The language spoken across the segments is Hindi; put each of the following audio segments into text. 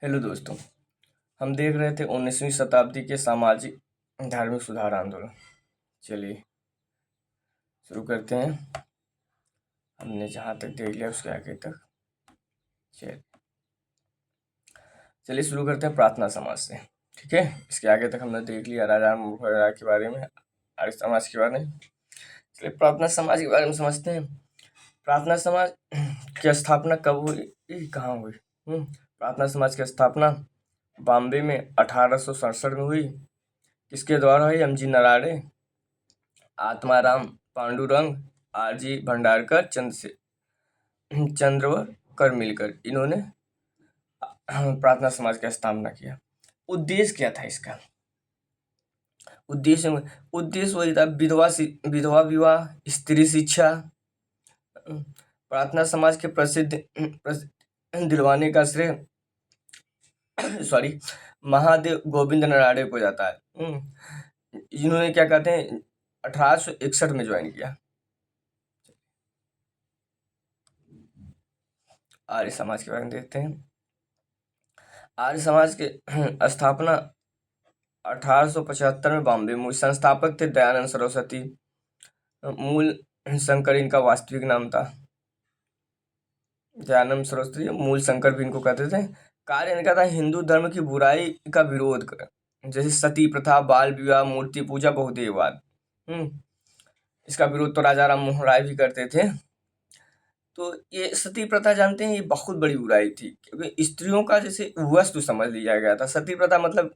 हेलो दोस्तों। हम देख रहे थे 19वीं शताब्दी के सामाजिक धार्मिक सुधार आंदोलन। चलिए शुरू करते हैं। हमने जहाँ तक देख लिया उसके आगे तक चलिए चलिए शुरू करते हैं प्रार्थना समाज से। ठीक है, इसके आगे तक हमने देख लिया राजा वगैरह के बारे में, आर्य समाज के बारे में। चलिए प्रार्थना समाज के बारे में समझते हैं। प्रार्थना समाज की स्थापना कब हुई, कहाँ हुई? प्रार्थना समाज की स्थापना बॉम्बे में 1867 में हुई। किसके द्वारा हुई? M G Narade, Atmaram Pandurang, R G. Bhandarkar, Chandavarkar मिलकर इन्होंने प्रार्थना समाज की स्थापना किया। उद्देश्य क्या था इसका? उद्देश्य वही था, विधवा विवाह, स्त्री शिक्षा। प्रार्थना समाज के प्रसिद्ध दिलवाने का श्रेय महादेव गोविंद नराड़े को जाता है। इन्होंने क्या कहते हैं 1861 में ज्वाइन किया। आर्य समाज के बारे में देखते हैं। आर्य समाज के स्थापना 1875 में बॉम्बे में हुई। संस्थापक थे दयानंद सरस्वती। मूल शंकर इनका वास्तविक नाम था। दयानंद सरस्वती मूल शंकर भी इनको कहते थे। कार्य इनका था हिंदू धर्म की बुराई का विरोध कर, जैसे सती प्रथा, बाल विवाह, मूर्ति पूजा, बहुदेववाद। इसका विरोध तो राजा राम मोहन राय भी करते थे। तो ये सती प्रथा जानते हैं, ये बहुत बड़ी बुराई थी, क्योंकि स्त्रियों का जैसे वस्तु समझ लिया गया था। सती प्रथा मतलब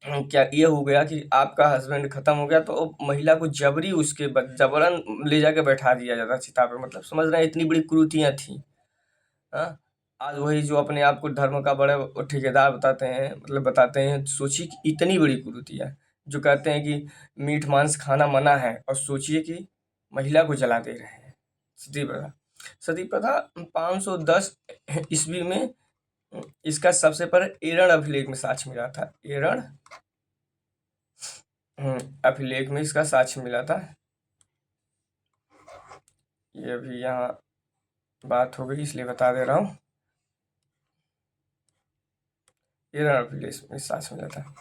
क्या ये हो गया कि आपका हस्बैंड खत्म हो गया तो महिला को जबरी उसके जबरन ले जाके बैठा दिया जाता चिता पे। मतलब समझ रहे हैं, इतनी बड़ी कुरीतियां थी। हाँ, आज वही जो अपने आप को धर्म का बड़ा ठेकेदार बताते हैं, मतलब बताते हैं, सोचिए कि इतनी बड़ी कुरीतियां जो कहते हैं कि मीट मांस खाना मना है, और सोचिए कि महिला को जला दे रहे हैं। सती प्रथा 510 ईस्वी में इसका सबसे पहले एरण अभिलेख में साक्ष्य मिला था। एरण अभिलेख में इसका साक्ष्य मिला था। ये भी यहाँ बात हो गई इसलिए बता दे रहा हूँ। एरण अभिलेख में साक्ष्य मिला था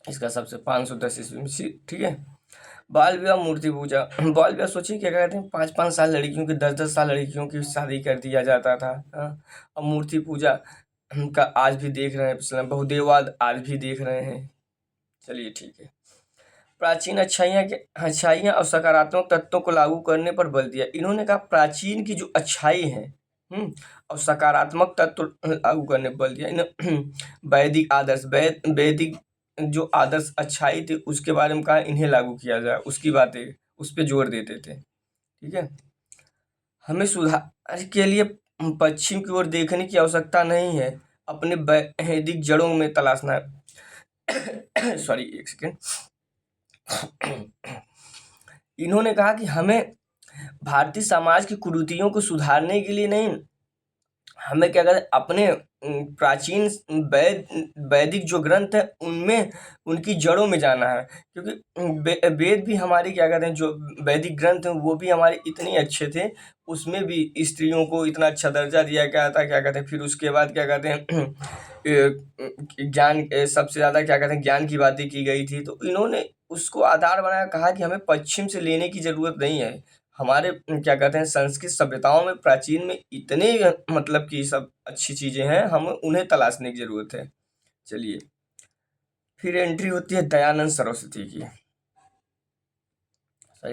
इसका सबसे 510 ईस्वी में। ठीक है। बाल विवाह, मूर्ति पूजा। बाल विवाह सोचिए क्या कहते हैं, 5-5 साल लड़कियों की, 10-10 साल लड़कियों की शादी कर दिया जाता था। और मूर्ति पूजा का आज भी देख रहे हैं, बहुदेववाद आज भी देख रहे हैं। चलिए ठीक है। प्राचीन अच्छाइयाँ और सकारात्मक तत्वों को लागू करने पर बल दिया। इन्होंने कहा प्राचीन की जो अच्छाई है और सकारात्मक तत्व लागू करने पर बल दिया। वैदिक आदर्श, वैदिक जो आदर्श अच्छाई थी उसके बारे में कहा इन्हें लागू किया जाए, उसकी बातें उस पर जोर देते थे। ठीक है। हमें सुधार के लिए पश्चिम की ओर देखने की आवश्यकता नहीं है, अपने वैदिक जड़ों में तलाशना है। सॉरी, एक सेकेंड। इन्होंने कहा कि हमें भारतीय समाज की कुरीतियों को सुधारने के लिए नहीं, हमें क्या कहते हैं अपने प्राचीन वैदिक जो ग्रंथ है उनमें उनकी जड़ों में जाना है। क्योंकि वेद भी हमारी क्या कहते हैं, जो वैदिक ग्रंथ हैं वो भी हमारे इतने अच्छे थे, उसमें भी स्त्रियों को इतना अच्छा दर्जा दिया गया था। क्या कहते हैं, फिर उसके बाद क्या कहते हैं ज्ञान, सबसे ज़्यादा क्या कहते हैं ज्ञान की बातें की गई थी। तो इन्होंने उसको आधार बनाया, कहा कि हमें पश्चिम से लेने की ज़रूरत नहीं है। हमारे क्या कहते हैं संस्कृत सभ्यताओं में, प्राचीन में इतने मतलब कि सब अच्छी चीज़ें हैं, हमें उन्हें तलाशने की ज़रूरत है। चलिए फिर एंट्री होती है दयानंद सरस्वती की।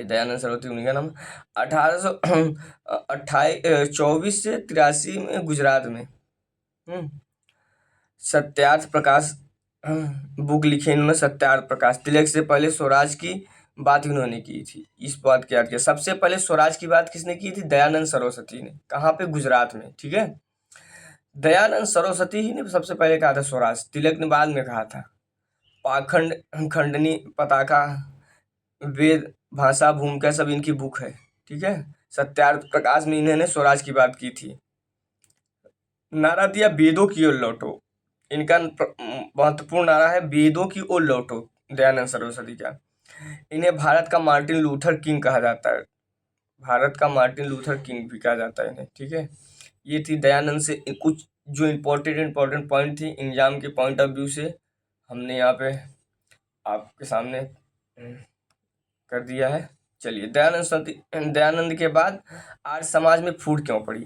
दयानंद सरस्वती उनका नाम 1824 से 83 में गुजरात में सत्यार्थ प्रकाश बुक लिखे इन्होंने। सत्यार्थ प्रकाश। तिलक से पहले स्वराज की बात इन्होंने की थी। इस बात के याद किया, सबसे पहले स्वराज की बात किसने की थी? दयानंद सरस्वती ने। कहाँ पे? गुजरात में। ठीक है। दयानंद सरस्वती ही ने सबसे पहले कहा था स्वराज, तिलक ने बाद में कहा था। पाखंड, खंडनी, पताका, वेद, भाषा, भूमिका सब इनकी बुक है। ठीक है। सत्यार्थ प्रकाश में इन्होंने स्वराज की बात की थी। नारा दिया वेदों की ओर लौटो। इनका महत्वपूर्ण नारा है वेदों की ओर लौटो, दयानंद सरस्वती का। इन्हें भारत का मार्टिन लूथर किंग कहा जाता है। भारत का मार्टिन लूथर किंग भी कहा जाता है इन्हें। ठीक है। ये थी दयानंद से कुछ जो इम्पोर्टेंट पॉइंट थी एग्जाम के पॉइंट ऑफ व्यू से, हमने यहाँ पे आपके सामने कर दिया है। चलिए, दयानंद के बाद आर्य समाज में फूट क्यों पड़ी?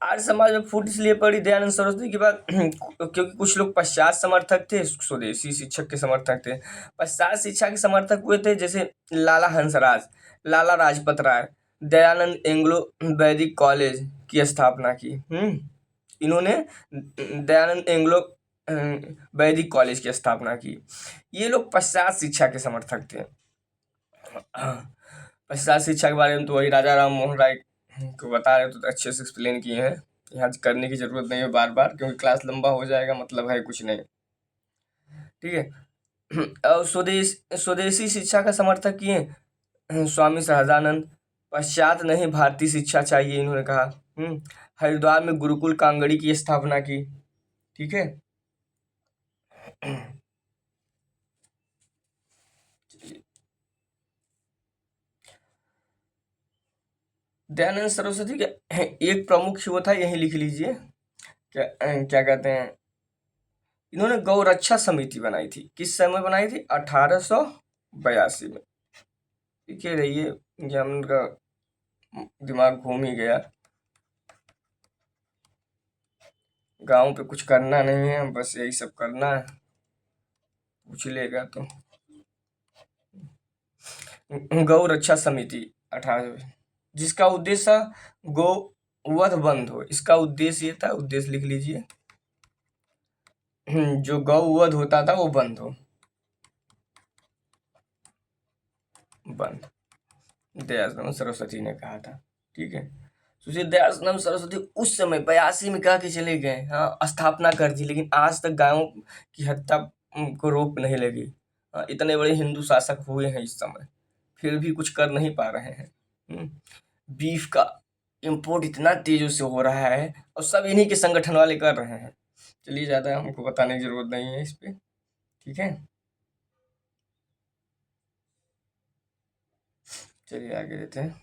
आर्य समाज में फूट इसलिए पड़ी दयानंद सरस्वती के बाद क्योंकि कुछ लोग पश्चात समर्थक थे, स्वदेशी शिक्षक के समर्थक थे। पश्चात शिक्षा के समर्थक हुए थे जैसे लाला हंसराज, लाला लाजपत राय। दयानंद एंग्लो वैदिक कॉलेज की स्थापना की। इन्होंने दयानंद एंग्लो वैदिक कॉलेज की स्थापना की। ये लोग पश्चात शिक्षा के समर्थक थे। पश्चात शिक्षा के बारे में तो वही राजा राम मोहन राय को बता रहे तो अच्छे से एक्सप्लेन किए हैं, यहाँ करने की जरूरत नहीं है बार बार, क्योंकि क्लास लंबा हो जाएगा, मतलब है कुछ नहीं। ठीक है। और स्वदेशी शिक्षा का समर्थक किए स्वामी सहजानंद। पश्चात नहीं, भारतीय शिक्षा चाहिए, इन्होंने कहा। हरिद्वार में गुरुकुल कांगड़ी की स्थापना की। ठीक है। दयानंद सरस्वती का एक प्रमुख वो था, यही लिख लीजिए, क्या कहते हैं, इन्होंने गौ रक्षा समिति बनाई थी। किस समय बनाई थी? 1882 में। लिखे रहिए, एग्जामिनर का दिमाग घूम ही गया। गांव पे कुछ करना नहीं है, बस यही सब करना है, पूछ लेगा तो। गौ रक्षा समिति 18, जिसका उद्देश्य गौ वध बंद हो। इसका उद्देश्य ये था, उद्देश्य लिख लीजिए, जो गौ वध होता था वो बंद हो, बंद। दयानंद सरस्वती ने कहा था। ठीक है। सोचिए, दयानंद सरस्वती उस समय 82 में कहा के चले गए, हाँ, स्थापना कर दी, लेकिन आज तक गायों की हत्या को रोक नहीं लगी। इतने बड़े हिंदू शासक हुए हैं इस समय, फिर भी कुछ कर नहीं पा रहे हैं। बीफ का इंपोर्ट इतना तेजी से हो रहा है और सब इन्हीं के संगठन वाले कर रहे हैं। चलिए, ज़्यादा हमको बताने की जरूरत नहीं है इस पे। ठीक है, चलिए आगे देते हैं।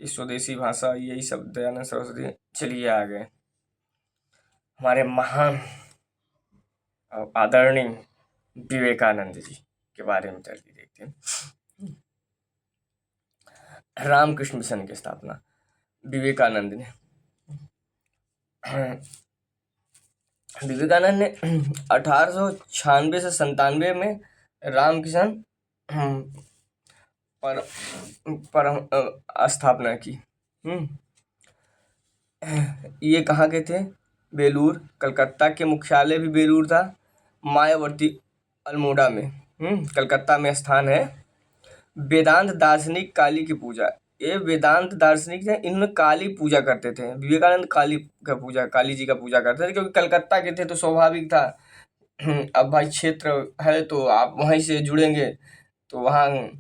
इस स्वदेशी भाषा, यही सब दयानंद सरस्वती। चलिए आगे, हमारे महान और आदरणीय विवेकानंद जी के बारे में चलिए देखते हैं। रामकृष्ण मिशन की स्थापना विवेकानंद ने। विवेकानंद ने 1896 से 97 में रामकृष्ण पर स्थापना की। ये कहाँ के थे? बेलूर। कलकत्ता के मुख्यालय भी बेलूर था। मायावर्ती अल्मोड़ा में, कलकत्ता में स्थान है। वेदांत दार्शनिक काली की पूजा। ये वेदांत दार्शनिक थे, इनमें काली पूजा करते थे। विवेकानंद काली जी का पूजा करते थे, क्योंकि कलकत्ता के थे तो स्वाभाविक था। अब भाई क्षेत्र है तो आप वहीं से जुड़ेंगे, तो वहाँ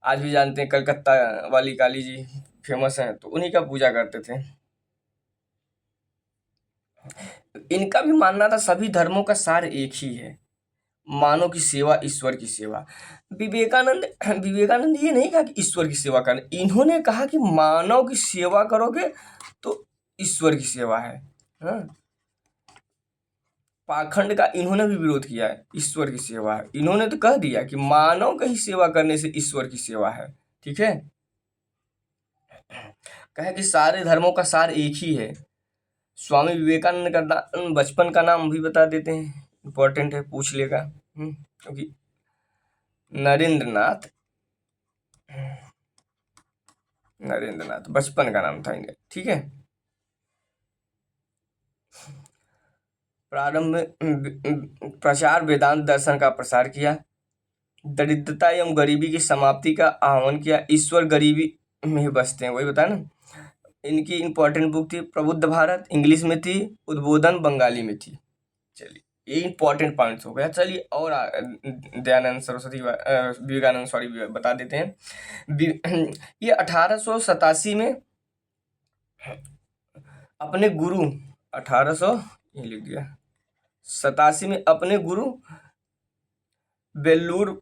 आज भी जानते हैं कलकत्ता वाली काली जी फेमस हैं, तो उन्हीं का पूजा करते थे। इनका भी मानना था सभी धर्मों का सार एक ही है, मानव की सेवा ईश्वर की सेवा। विवेकानंद ये नहीं कहा कि ईश्वर की सेवा करना, इन्होंने कहा कि मानव की सेवा करोगे तो ईश्वर की सेवा है। पाखंड का इन्होंने भी विरोध किया है, ईश्वर की सेवा है। इन्होंने तो कह दिया कि मानव का ही सेवा करने से ईश्वर की सेवा है। ठीक है। कहे कि सारे धर्मों का सार एक ही है। स्वामी विवेकानंद का बचपन का नाम भी बता देते हैं, इंपॉर्टेंट है, पूछ लेगा। क्योंकि नरेंद्रनाथ बचपन का नाम था इनका। ठीक है। प्रारंभ में प्रचार वेदांत दर्शन का प्रसार किया। दरिद्रता एवं गरीबी की समाप्ति का आह्वान किया। ईश्वर गरीबी में ही बसते हैं, वही बताया ना। इनकी इंपॉर्टेंट बुक थी प्रबुद्ध भारत, इंग्लिश में थी, उद्बोधन बंगाली में थी। चलिए, ये इंपॉर्टेंट पॉइंट्स हो गया। चलिए और दयानंद सरस्वती विवेकानंद सॉरी बता देते हैं। ये 1887 में अपने गुरु 1800 ये लिख दिया 87 में अपने गुरु वेलूर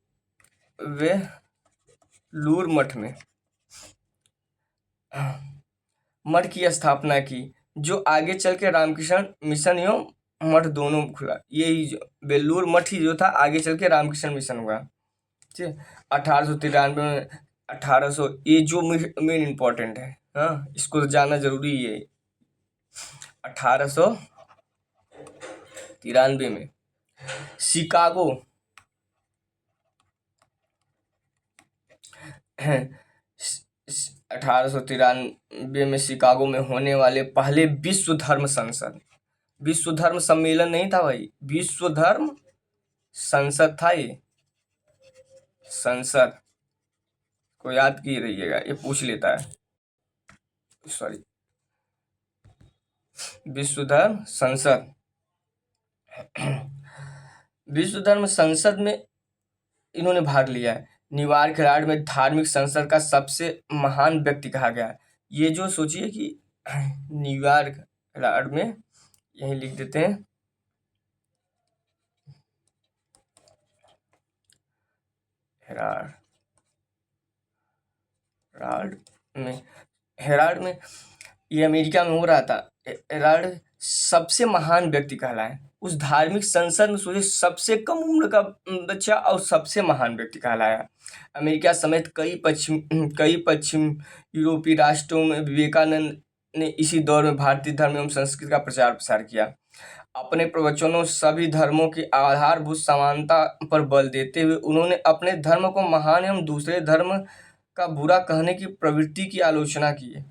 मठ में मठ की स्थापना की। जो आगे चल के रामकृष्ण मिशन एवं मठ दोनों खुला। यही बेलूर मठ ही जो था आगे चल के रामकृष्ण मिशन हुआ। ठीक है। 1893 में 1800, ये जो मेन इम्पोर्टेंट है, हाँ, इसको तो जानना जरूरी है। 1893 में शिकागो 1893 में शिकागो में होने वाले पहले विश्व धर्म सम्मेलन नहीं था भाई, विश्व धर्म संसद था। ये संसद को याद किए रहिएगा, ये पूछ लेता है। सॉरी, विश्व धर्म संसद। विश्व धर्म संसद में इन्होंने भाग लिया है। न्यूयॉर्क हेराल्ड में धार्मिक संसद का सबसे महान व्यक्ति कहा गया है। ये जो सोचिए कि न्यूयॉर्क हेराल्ड में, यही लिख देते हैं, हेराल्ड में ये अमेरिका में हो रहा था। हेराल्ड सबसे महान व्यक्ति कहलाए। उस धार्मिक संसद में सोचिए सबसे कम उम्र का बच्चा और सबसे महान व्यक्ति कहलाया। अमेरिका समेत कई पश्चिम यूरोपीय राष्ट्रों में विवेकानंद ने इसी दौर में भारतीय धर्म एवं संस्कृति का प्रचार प्रसार किया। अपने प्रवचनों सभी धर्मों की आधारभूत समानता पर बल देते हुए उन्होंने अपने धर्म को महान एवं दूसरे धर्म का बुरा कहने की प्रवृत्ति की आलोचना की है।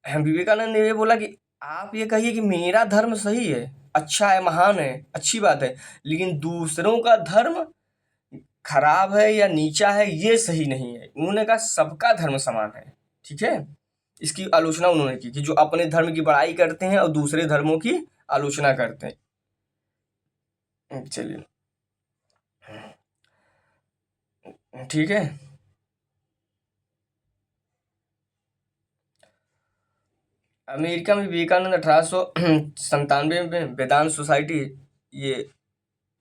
विवेकानंद ने ये बोला कि आप ये कहिए कि मेरा धर्म सही है, अच्छा है, महान है, अच्छी बात है, लेकिन दूसरों का धर्म खराब है या नीचा है, ये सही नहीं है। उन्होंने कहा सबका धर्म समान है। ठीक है, इसकी आलोचना उन्होंने की कि जो अपने धर्म की बड़ाई करते हैं और दूसरे धर्मों की आलोचना करते हैं। चलिए, ठीक है। अमेरिका में विवेकानंद 1897 में वेदांत सोसाइटी, ये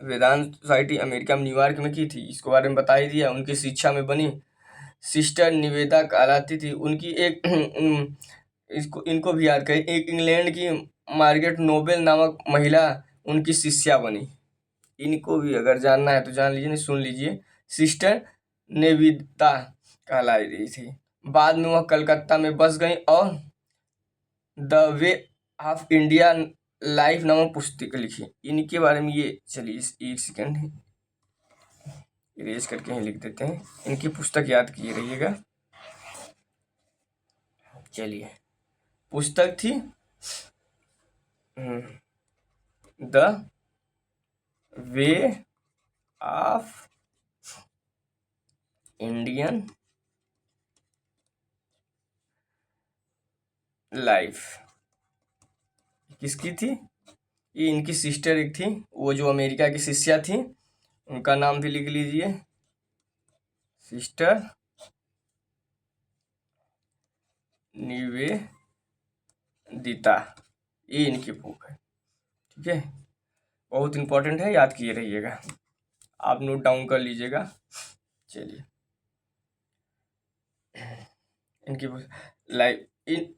वेदांत सोसाइटी अमेरिका में न्यूयॉर्क में की थी, इसके बारे में बता ही दिया। उनकी शिक्षा में बनी सिस्टर निवेदा कहलाती थी। उनकी एक इनको भी याद करें, एक इंग्लैंड की मार्गरेट नोबेल नामक महिला उनकी शिष्या बनी। इनको भी अगर जानना है तो जान लीजिए, नहीं सुन लीजिए। सिस्टर निवेदा कहलाई रही थी। बाद में वह कलकत्ता में बस गई और the way of India life नामक पुस्तक लिखी। इनके बारे में ये, चलिए एक सेकेंड इरेज करके ही लिख देते हैं। इनकी पुस्तक याद किए रहिएगा। चलिए, पुस्तक थी the way of Indian life. किसकी थी? ये इनकी सिस्टर एक थी, वो जो अमेरिका की शिष्या थी, उनका नाम भी लिख लीजिए, सिस्टर निवेदिता। ये इनकी बुक है। ठीक है, बहुत इंपॉर्टेंट है, याद किए रहिएगा, आप नोट डाउन कर लीजिएगा। चलिए, इनकी लाइफ,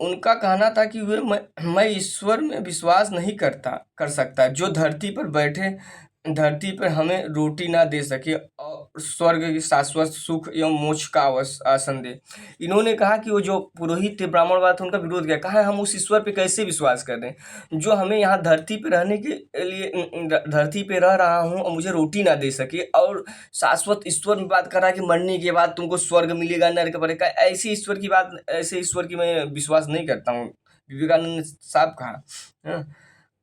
उनका कहना था कि मैं ईश्वर में विश्वास नहीं कर सकता जो धरती पर हमें रोटी ना दे सके और स्वर्ग की शाश्वत सुख एवं मोक्ष का आसन दे। इन्होंने कहा कि वो जो पुरोहित थे, ब्राह्मणवाद थे, उनका विरोध किया। कहा हम उस ईश्वर पे कैसे विश्वास कर दें जो हमें यहाँ धरती पे रहने के लिए, धरती पे रह रहा हूँ और मुझे रोटी ना दे सके, और शाश्वत ईश्वर में बात कर रहा है कि मरने के बाद तुमको स्वर्ग मिलेगा, नरक पड़ेगा। ऐसे ईश्वर की मैं विश्वास नहीं करता हूँ, विवेकानंद ने साफ कहा। हाँ?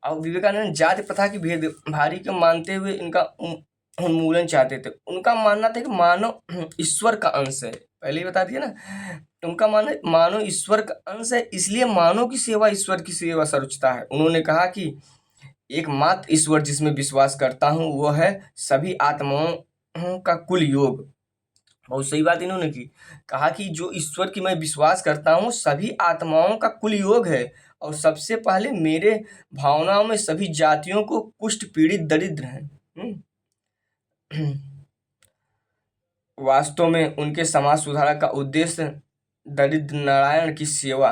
और विवेकानंद जाति प्रथा की भेदभारी को मानते हुए इनका उन्मूलन चाहते थे। उनका मानना था कि मानव ईश्वर का अंश है, पहले ही बता दिया ना। उनका मानव ईश्वर का अंश है, इसलिए मानव की सेवा ईश्वर की सेवा सर्वोच्चता है। उन्होंने कहा कि एकमात्र ईश्वर जिसमें विश्वास करता हूँ वो है सभी आत्माओं का कुल योग। बहुत सही बात इन्होंने की, कहा कि जो ईश्वर की मैं विश्वास करता हूँ सभी आत्माओं का कुल योग है, और सबसे पहले मेरे भावनाओं में सभी जातियों को कुष्ठ पीड़ित दरिद्र हैं। वास्तव में उनके समाज सुधार का उद्देश्य दरिद्र नारायण की सेवा।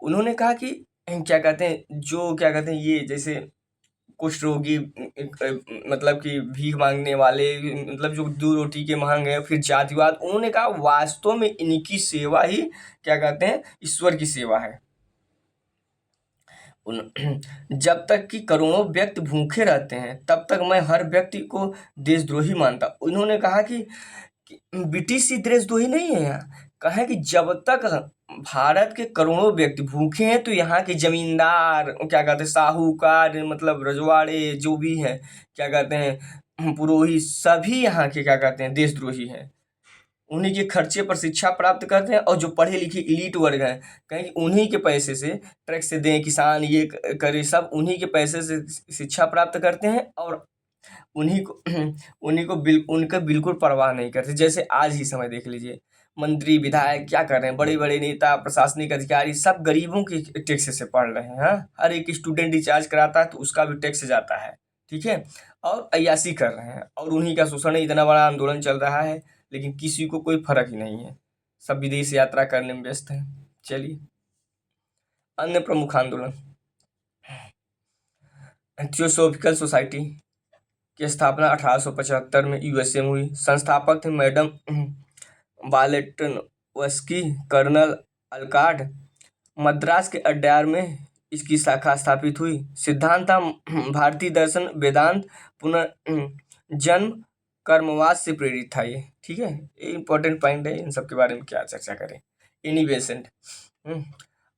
उन्होंने कहा कि क्या कहते हैं, जो क्या कहते हैं, ये जैसे कुष्ठ रोगी, मतलब कि भीख मांगने वाले, मतलब जो दो रोटी के मांग है, फिर जातिवाद, उन्होंने कहा वास्तव में इनकी सेवा ही क्या कहते हैं, ईश्वर की सेवा है। जब तक कि करोड़ों व्यक्ति भूखे रहते हैं तब तक मैं हर व्यक्ति को देशद्रोही मानता। उन्होंने कहा कि ब्रिटिश ही देशद्रोही नहीं है यहाँ, कहे कि जब तक भारत के करोड़ों व्यक्ति भूखे हैं तो यहाँ के जमींदार, क्या कहते हैं, साहूकार, मतलब रजवाड़े जो भी हैं, क्या कहते हैं, पुरोहित, सभी यहाँ के क्या कहते हैं, देशद्रोही हैं। उन्हीं के खर्चे पर शिक्षा प्राप्त करते हैं, और जो पढ़े लिखे इलीट वर्ग हैं, कहीं उन्हीं के पैसे से टैक्स दें, किसान ये करे, सब उन्हीं के पैसे से शिक्षा प्राप्त करते हैं, और उन्हीं को उन्हीं को उनका बिल्कुल परवाह नहीं करते। जैसे आज ही समय देख लीजिए, मंत्री विधायक क्या कर रहे हैं, बड़े बड़े नेता, प्रशासनिक अधिकारी, सब गरीबों के टैक्स से पढ़ रहे हैं। हाँ, हर एक स्टूडेंट रिचार्ज कराता है तो उसका भी टैक्स जाता है, ठीक है, और अय्याशी कर रहे हैं, और उन्हीं का शोषण है, इतना बड़ा आंदोलन चल रहा है, लेकिन किसी को कोई फर्क ही नहीं है, सब विदेश यात्रा करने में व्यस्त हैं। चलिए, अन्य प्रमुख आंदोलन, थियोसॉफिकल सोसाइटी की स्थापना 1875 में यूएसए में हुई। संस्थापक थे मैडम वालेटनस्की, कर्नल अलकाट। मद्रास के अड्यार में इसकी शाखा स्थापित हुई। सिद्धांत था भारतीय दर्शन, वेदांत, पुनर्जन्म, कर्मवाद से प्रेरित था ये, ठीक है, ये इंपॉर्टेंट पॉइंट है, इन सब के बारे में क्या चर्चा करें। एनी बेसेंट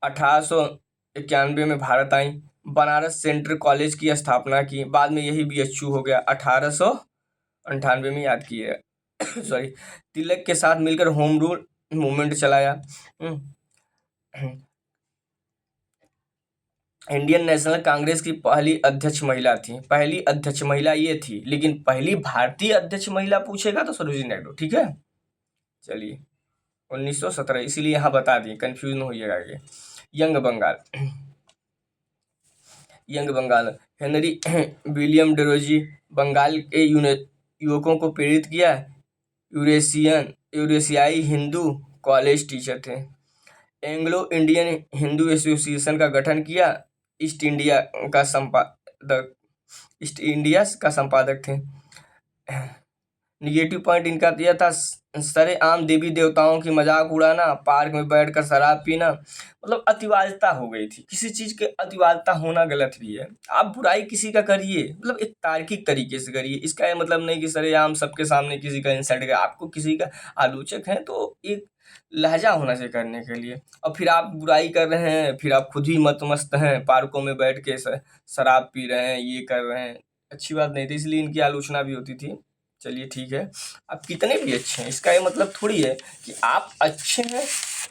1891 में भारत आई, बनारस सेंट्रल कॉलेज की स्थापना की, बाद में यही बीएचयू हो गया 1898 में, याद किए सॉरी। तिलक के साथ मिलकर होम रूल मूवमेंट चलाया। इंडियन नेशनल कांग्रेस की पहली अध्यक्ष महिला थी, पहली अध्यक्ष महिला ये थी, लेकिन पहली भारतीय अध्यक्ष महिला पूछेगा तो सरोजिनी नायडू, ठीक है। चलिए, 1917, इसीलिए यहाँ बता दिए, कंफ्यूज न होइएगा ये। Young Bengal, young Bengal, Henry William Derozio Bengal के युवकों को प्रेरित किया। यूरेशियाई हिंदू कॉलेज टीचर थे। एंग्लो इंडियन हिंदू एसोसिएशन का गठन किया। ईस्ट इंडिया का संपादक थे। निगेटिव पॉइंट इनका दिया था, सरेआम देवी देवताओं की मजाक उड़ाना, पार्क में बैठकर शराब पीना, मतलब अतिवादिता हो गई थी। किसी चीज के अतिवादिता होना गलत भी है। आप बुराई किसी का करिए, मतलब एक तार्किक तरीके से करिए, इसका ये मतलब नहीं कि सरेआम सबके सामने किसी का इंसल्ट कर। आपको किसी का आलोचक है तो एक लहजा होना चाहिए करने के लिए, और फिर आप बुराई कर रहे हैं, फिर आप खुद ही मतमस्त हैं, पार्कों में बैठ के शराब पी रहे हैं, ये कर रहे हैं, अच्छी बात नहीं थी, इसलिए इनकी आलोचना भी होती थी। चलिए ठीक है, आप कितने भी अच्छे हैं, इसका ये मतलब थोड़ी है कि आप अच्छे हैं,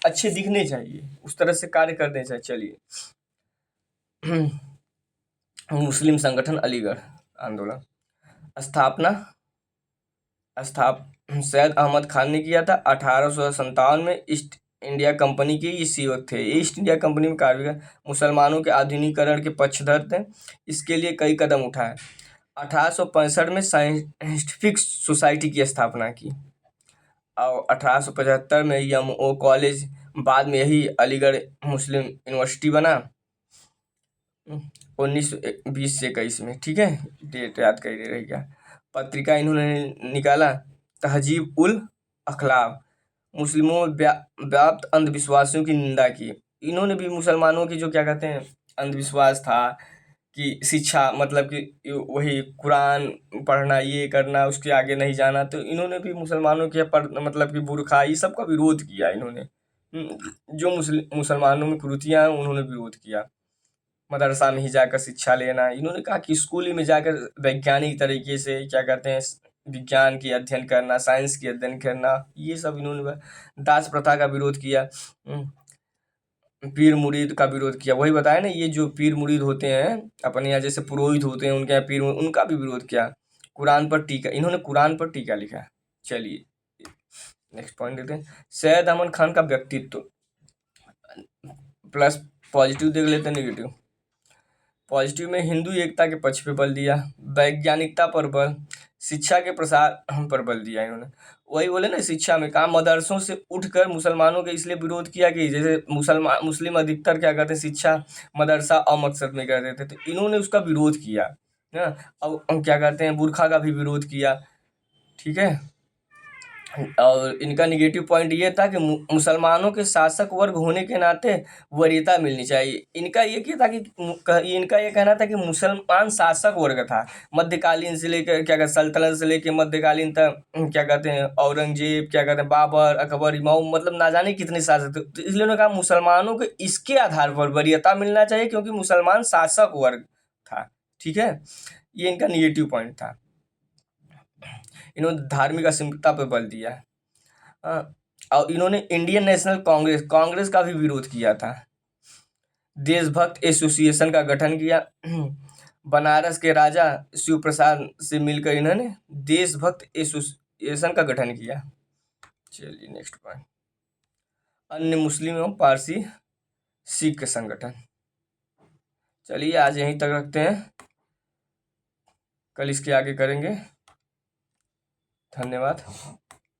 अच्छे दिखने चाहिए, उस तरह से कार्य करने चाहिए। चलिए, मुस्लिम संगठन अलीगढ़ आंदोलन, स्थापना सैयद अहमद खान ने किया था। 1857 में ईस्ट इंडिया कंपनी के ये सेवक थे। ईस्ट इंडिया कंपनी में कार्य, मुसलमानों के आधुनिकीकरण के पक्षधर थे, इसके लिए कई कदम उठाए। 1865 में साइंटिफिक सोसाइटी की स्थापना की, और 1875 में यमओ कॉलेज, बाद में यही अलीगढ़ मुस्लिम यूनिवर्सिटी बना। 1920 से 21 में, ठीक है, डेट याद कर रहेगा। पत्रिका इन्होंने निकाला, तहजीब उल अखलाक, मुस्लिमों में व्याप्त अंधविश्वासों की निंदा की। इन्होंने भी मुसलमानों की जो क्या कहते हैं अंधविश्वास था कि शिक्षा, मतलब कि वही कुरान पढ़ना, ये करना, उसके आगे नहीं जाना, तो इन्होंने भी मुसलमानों के मतलब कि बुर्खा, ये सब का विरोध किया इन्होंने। जो मुसलमानों में कुरीतियाँ हैं उन्होंने विरोध किया। मदरसा में ही जाकर शिक्षा लेना, इन्होंने कहा कि स्कूल में जाकर वैज्ञानिक तरीके से क्या कहते हैं विज्ञान की अध्ययन करना, साइंस की अध्ययन करना, ये सब इन्होंने। दास प्रथा का विरोध किया। पीर मुरीद का विरोध किया, वही बताया ना, ये जो पीर मुरीद होते हैं अपने यहाँ, जैसे पुरोहित होते हैं उनके यहाँ पीर, उनका भी विरोध किया। कुरान पर टीका, इन्होंने कुरान पर टीका लिखा। चलिए नेक्स्ट पॉइंट देते हैं, सैयद अहमद खान का व्यक्तित्व, प्लस पॉजिटिव देख लेते हैं, नेगेटिव। पॉजिटिव में हिंदू एकता के पक्ष पे बल दिया, वैज्ञानिकता पर बल, शिक्षा के प्रसार पर बल दिया इन्होंने। वही बोले ना, शिक्षा में कहा मदरसों से उठकर मुसलमानों के इसलिए विरोध किया कि जैसे मुस्लिम अधिकतर क्या कहते हैं, शिक्षा मदरसा और मकसद में कर देते, तो इन्होंने उसका विरोध किया ना। और क्या कहते हैं, बुरखा का भी विरोध किया, ठीक है। और इनका निगेटिव पॉइंट ये था कि मुसलमानों के शासक वर्ग होने के नाते वरीयता मिलनी चाहिए। इनका ये क्या था कि इनका ये कहना था कि मुसलमान शासक वर्ग था, मध्यकालीन से लेकर क्या कहते सल्तनत से लेकर मध्यकालीन तक, क्या कहते हैं औरंगजेब, क्या कहते हैं बाबर, अकबर, इमाम, मतलब ना जाने कितने शासक थे। तो इसलिए उन्होंने कहा मुसलमानों को इसके आधार पर वरीयता मिलना चाहिए क्योंकि मुसलमान शासक वर्ग था, ठीक है। ये इनका निगेटिव पॉइंट था। इन्होंने धार्मिक अस्मिता पर बल दिया। और इन्होंने इंडियन नेशनल कांग्रेस का भी विरोध किया था। देशभक्त एसोसिएशन का गठन किया। बनारस के राजा शिव प्रसाद से मिलकर इन्होंने देशभक्त एसोसिएशन का गठन किया। चलिए नेक्स्ट पॉइंट, अन्य मुस्लिम एवं पारसी सिख के संगठन। चलिए आज यहीं तक रखते हैं, कल इसके आगे करेंगे। धन्यवाद।